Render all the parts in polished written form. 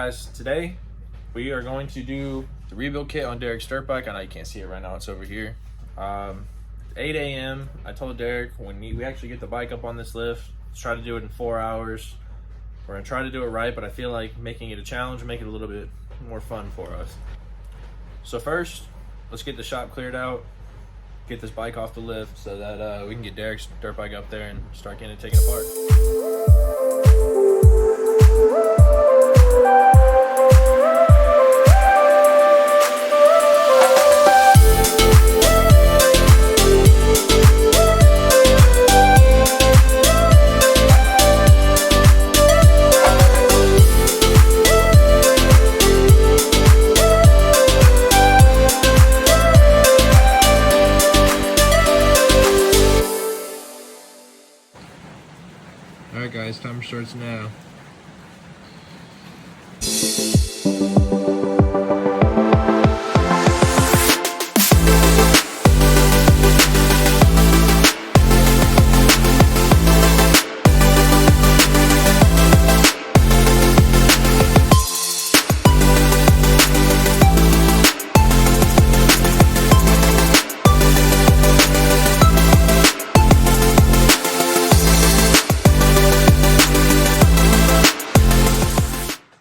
guys, today we are going to do the rebuild kit on Derek's dirt bike. I know you can't see it right now, it's over here. 8 a.m. I told Derek when we actually get the bike up on this lift, let's try to do it in 4 hours. We're gonna try to do it right, but I feel like making it a challenge will make it a little bit more fun for us. So first, let's get the shop cleared out, get this bike off the lift so that we can get Derek's dirt bike up there and start getting it taken apart. Alright guys, timer starts now.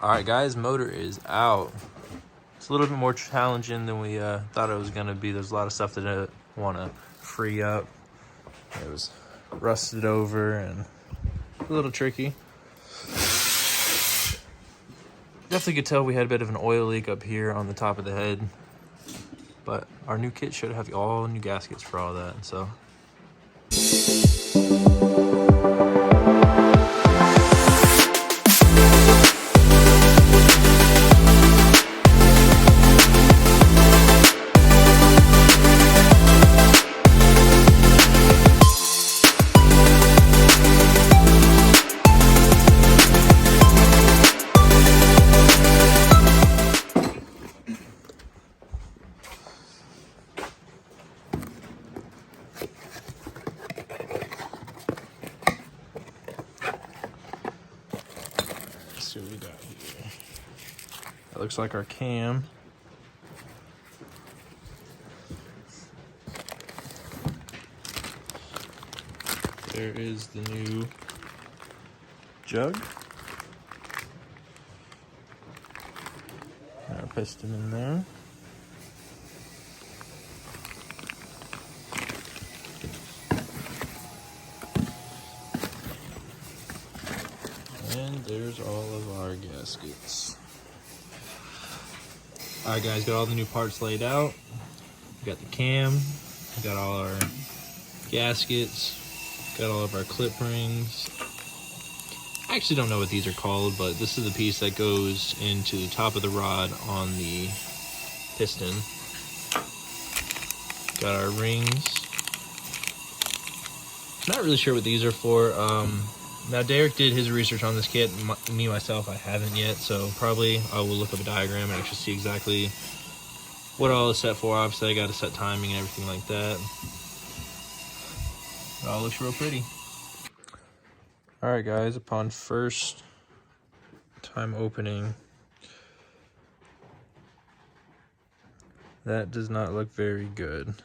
Alright guys, motor is out. It's a little bit more challenging than we thought it was going to be. There's a lot of stuff that I want to free up. It was rusted over and a little tricky. Definitely could tell we had a bit of an oil leak up here on the top of the head. But our new kit should have all new gaskets for all that, so. See what we got here. That looks like our cam. There is the new jug. Got our piston in there. And there's all of our gaskets. Alright guys, got all the new parts laid out. We got the cam, we got all our gaskets, got all of our clip rings. I actually don't know what these are called, but this is the piece that goes into the top of the rod on the piston. Got our rings. Not really sure what these are for. Now Derek did his research on this kit. Me, myself, I haven't yet, so probably I will look up a diagram and actually see exactly what all is set for. Obviously I got to set timing and everything like that. It all looks real pretty. Alright guys, upon first time opening, that does not look very good.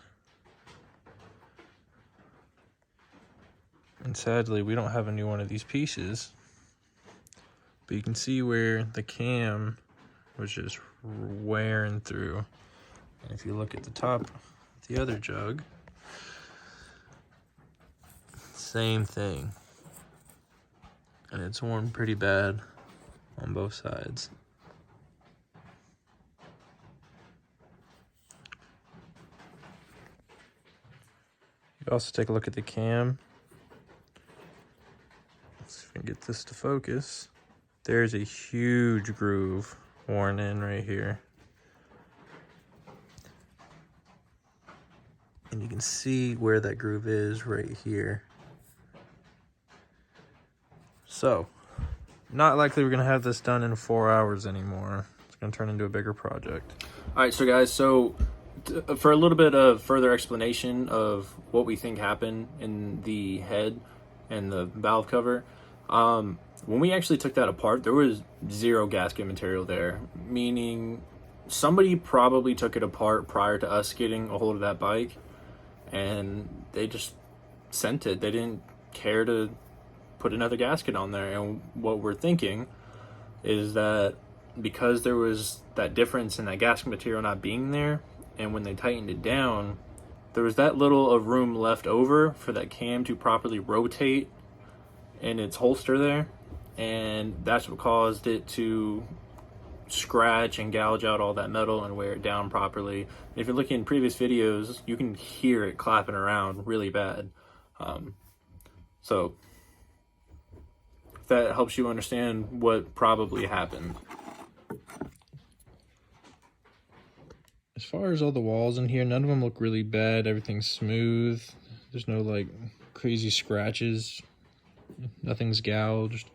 And sadly, we don't have a new one of these pieces. But you can see where the cam was just wearing through. And if you look at the top of the other jug, same thing. And it's worn pretty bad on both sides. You can also take a look at the cam. Let's see if we can get this to focus. There's a huge groove worn in right here. And you can see where that groove is right here. So, not likely we're gonna have this done in 4 hours anymore. It's gonna turn into a bigger project. All right, so guys, for a little bit of further explanation of what we think happened in the head and the valve cover, when we actually took that apart, there was zero gasket material there, meaning somebody probably took it apart prior to us getting a hold of that bike, and they just sent it. They didn't care to put another gasket on there. And what we're thinking is that because there was that difference in that gasket material not being there, and when they tightened it down, there was that little of room left over for that cam to properly rotate in its holster there, and that's what caused it to scratch and gouge out all that metal and wear it down properly. If you're looking in previous videos, you can hear it clapping around really bad. So if that helps you understand what probably happened. As far as all the walls in here, none of them look really bad. Everything's smooth. There's no like crazy scratches. Nothing's gouged.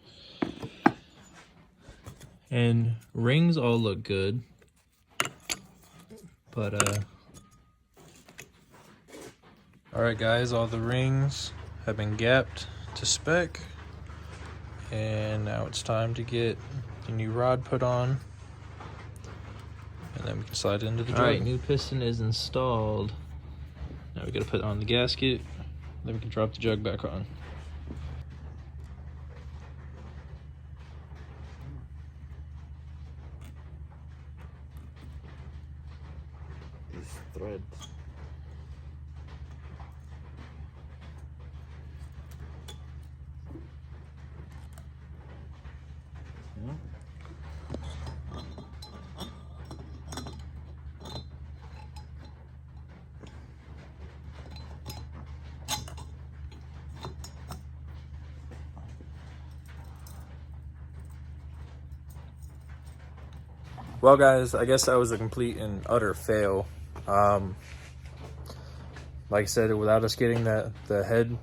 And rings all look good. But alright guys, all the rings have been gapped to spec. And now it's time to get the new rod put on. And then we can slide it into the jug. Alright, new piston is installed. Now we gotta put on the gasket, then we can drop the jug back on. These threads. Well guys, I guess that was a complete and utter fail. Like I said, without us getting the head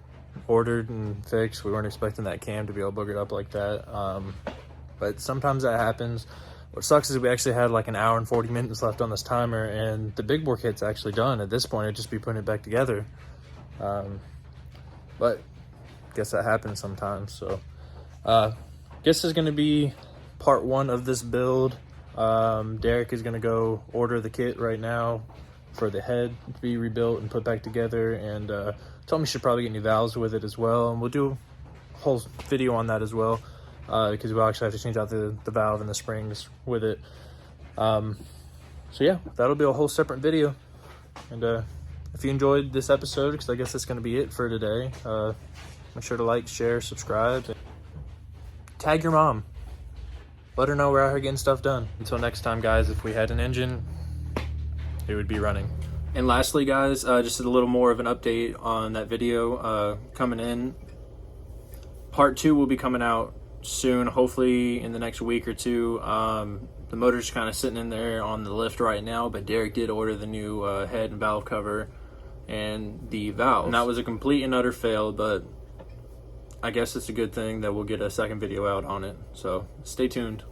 ordered and fixed, we weren't expecting that cam to be all boogered up like that. But sometimes that happens. What sucks is we actually had like an hour and 40 minutes left on this timer, and the big bore kit's actually done. At this point, it'd just be putting it back together. But I guess that happens sometimes. So guess is going to be part one of this build. Derek is going to go order the kit right now for the head to be rebuilt and put back together, and told me he should probably get new valves with it as well, and we'll do a whole video on that as well, because we'll actually have to change out the valve and the springs with it. So yeah, that'll be a whole separate video. And if you enjoyed this episode, because I guess that's going to be it for today, make sure to like, share, subscribe, tag your mom. Let her know we're out here getting stuff done. Until next time, guys, if we had an engine, it would be running. And lastly, guys, just a little more of an update on that video coming in. Part 2 will be coming out soon, hopefully in the next week or two. The motor's kind of sitting in there on the lift right now, but Derek did order the new head and valve cover and the valve. And that was a complete and utter fail, but I guess it's a good thing that we'll get a second video out on it. So stay tuned.